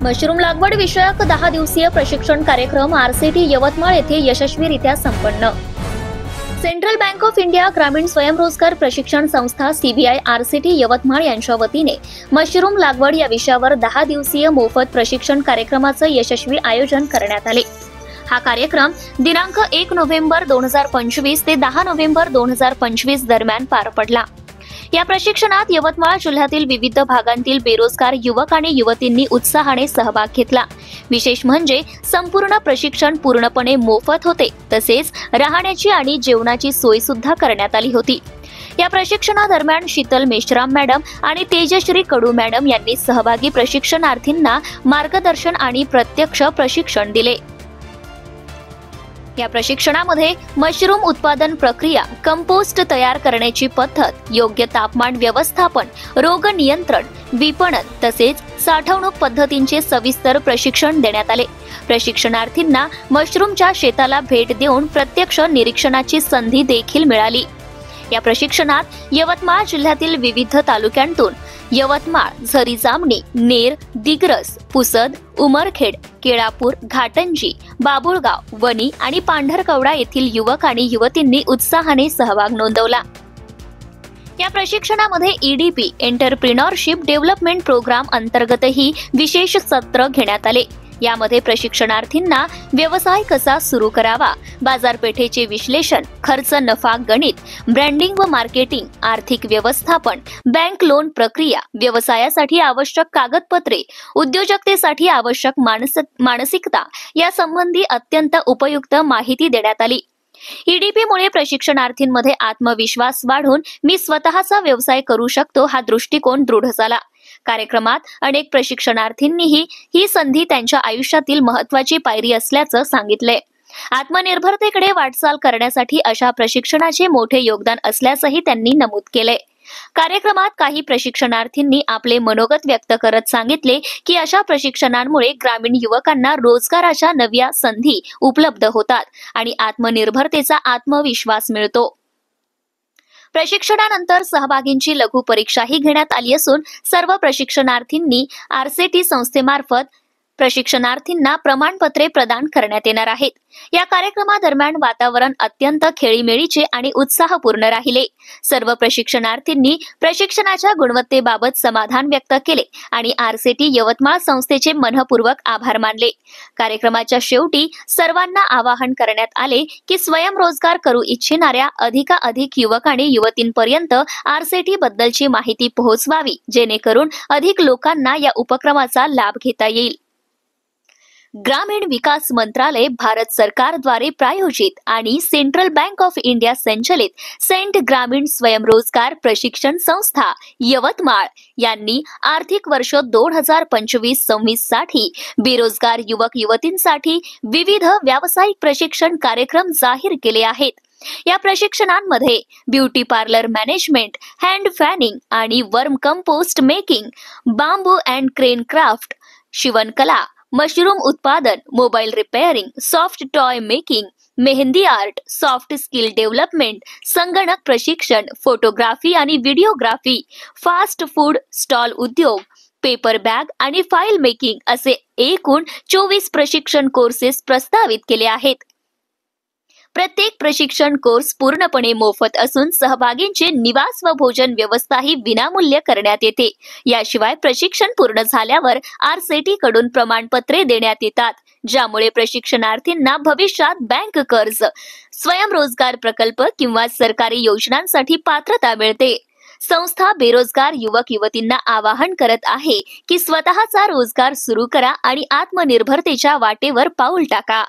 Mushroom लागवड विषयक 10 दिवसीय प्रशिक्षण कार्यक्रम आरसीटी यवतमाळ येथे यशस्वीरित्या संपन्न। सेंट्रल बँक ऑफ इंडिया ग्रामीण स्वयंरोजगार प्रशिक्षण संस्था सीबीआय आरसीटी यवतमाळ यांच्या वतीने मशरूम लागवड या विषयावर 10 दिवसीय मोफत प्रशिक्षण कार्यक्रमाचे यशस्वी आयोजन करण्यात आले। हा कार्यक्रम दिनांक 1 नोव्हेंबर 2025 ते 10 नोव्हेंबर 2025 दरम्यान पार पडला। या प्रशिक्षणात यवतमाळ जिल्ह्यातील विविध भागांतील बेरोजगार युवक आणि युवतींनी उत्साहाने सहभाग घेतला। विशेष म्हणजे संपूर्ण प्रशिक्षण पूर्णपणे मोफत होते, तसेच राहण्याची आणि जेवणाची सोय सुद्धा करण्यात आली होती। या प्रशिक्षणादरम्यान शीतल मेश्राम मॅडम आणि तेजश्री कडू मॅडम यांनी सहभागी प्रशिक्षणार्थींना मार्गदर्शन आणि प्रत्यक्ष प्रशिक्षण दिले। या प्रशिक्षणामध्ये मशरूम उत्पादन प्रक्रिया, कंपोस्ट तयार करण्याची पद्धत, योग्य तापमान व्यवस्थापन, रोग नियंत्रण, विपणन तसेच साठवणूक पद्धतींचे सविस्तर प्रशिक्षण देण्यात आले। प्रशिक्षणार्थींना मशरूमच्या शेताला भेट देऊन प्रत्यक्ष निरीक्षणाची संधी देखील मिळाली। या प्रशिक्षणात यवतमाळ जिल्ह्यातील विविध तालुक्यांतून यवतमाळ, झरी जामणी, नेर, दिग्रस, पुसद, उमरखेड, केळापूर, घाटंजी, बाबुळगाव, वणी आणि पांढरकवडा येथील युवक आणि युवतींनी उत्साहाने सहभाग नोंदवला। या प्रशिक्षणामध्ये ईडीपी एंटरप्रिनॉरशिप डेव्हलपमेंट प्रोग्राम अंतर्गतही विशेष सत्र घेण्यात आले। यामध्ये प्रशिक्षणार्थींना व्यवसाय कसा सुरू करावा, बाजारपेठेचे विश्लेषण, खर्च नफा गणित, ब्रँडिंग व मार्केटिंग, आर्थिक व्यवस्थापन, बँक लोन प्रक्रिया, व्यवसायासाठी आवश्यक कागदपत्रे, उद्योजकतेसाठी आवश्यक मानसिकता या संबंधी अत्यंत उपयुक्त माहिती देण्यात आली। ईडीपी मुळे प्रशिक्षणार्थींमध्ये आत्मविश्वास वाढून मी स्वतःचा व्यवसाय करू शकतो हा दृष्टिकोन दृढ झाला। कार्यक्रमात अनेक प्रशिक्षणार्थींनीही ही संधी त्यांच्या आयुष्यातील महत्त्वाची पायरी असल्याचं सांगितले। आत्मनिर्भरतेकडे वाटचाल करण्यासाठी अशा प्रशिक्षणाचे मोठे योगदान असल्याचंही त्यांनी नमूद केले। कार्यक्रमात काही प्रशिक्षणार्थींनी आपले मनोगत व्यक्त करत सांगितले की अशा प्रशिक्षणांमुळे ग्रामीण युवकांना रोजगाराच्या नव्या संधी उपलब्ध होतात आणि आत्मनिर्भरतेचा आत्मविश्वास मिळतो। प्रशिक्षणानंतर सहभागींची लघु परीक्षाही घेण्यात आली असून सर्व प्रशिक्षणार्थींनी आरसीटी संस्थेमार्फत प्रशिक्षणार्थींना प्रमाणपत्रे प्रदान करण्यात येणार आहेत। या कार्यक्रमादरम्यान वातावरण अत्यंत खेळीमेळीचे आणि उत्साहपूर्ण राहिले। सर्व प्रशिक्षणार्थींनी प्रशिक्षणाच्या गुणवत्तेबाबत समाधान व्यक्त केले आणि आरसीटी यवतमाळ संस्थेचे मनःपूर्वक आभार मानले। कार्यक्रमाच्या शेवटी सर्वांना आवाहन करण्यात आले की स्वयंरोजगार करू इच्छिणाऱ्या अधिकाधिक युवक आणि युवतींपर्यंत आरसीटी बद्दलची माहिती पोहोचवावी, जेणेकरून अधिक लोकांना या उपक्रमाचा लाभ घेता येईल। ग्रामीण विकास मंत्रालय, भारत सरकारद्वारे प्रायोजित आणि सेंट्रल बँक ऑफ इंडिया संचलित सेंट ग्रामीण स्वयंरोजगार प्रशिक्षण संस्था यवतमाळ यांनी आर्थिक वर्ष 2025-26 साठी बेरोजगार युवक युवतींसाठी विविध व्यावसायिक प्रशिक्षण कार्यक्रम जाहीर केले आहेत। या प्रशिक्षणांमध्ये beauty parlour management, hand fanning आणि worm compost making, bamboo and cane craft, शिवणकला, मशरूम उत्पादन, mobile repairing, soft toy making, mehndi art, soft skill development, संगणक प्रशिक्षण, फोटोग्राफी आणि व्हिडिओग्राफी, फास्ट फूड स्टॉल उद्योग, पेपर बॅग आणि फाईल मेकिंग असे एकूण 24 प्रशिक्षण कोर्सेस प्रस्तावित केले आहेत। प्रत्येक प्रशिक्षण कोर्स पूर्णपणे मोफत असून सहभागींचे निवास व भोजन व्यवस्थाही विनामूल्य करण्यात येते। याशिवाय प्रशिक्षण पूर्ण झाल्यावर आरसीटी कडून प्रमाणपत्रे देण्यात येतात, ज्यामुळे प्रशिक्षणार्थींना भविष्यात बँक कर्ज, स्वयंरोजगार प्रकल्प किंवा सरकारी योजनांसाठी पात्रता मिळते। संस्था बेरोजगार युवक युवतींना आवाहन करत आहे की स्वतःचा रोजगार सुरू करा आणि आत्मनिर्भरतेच्या वाटेवर पाऊल टाका।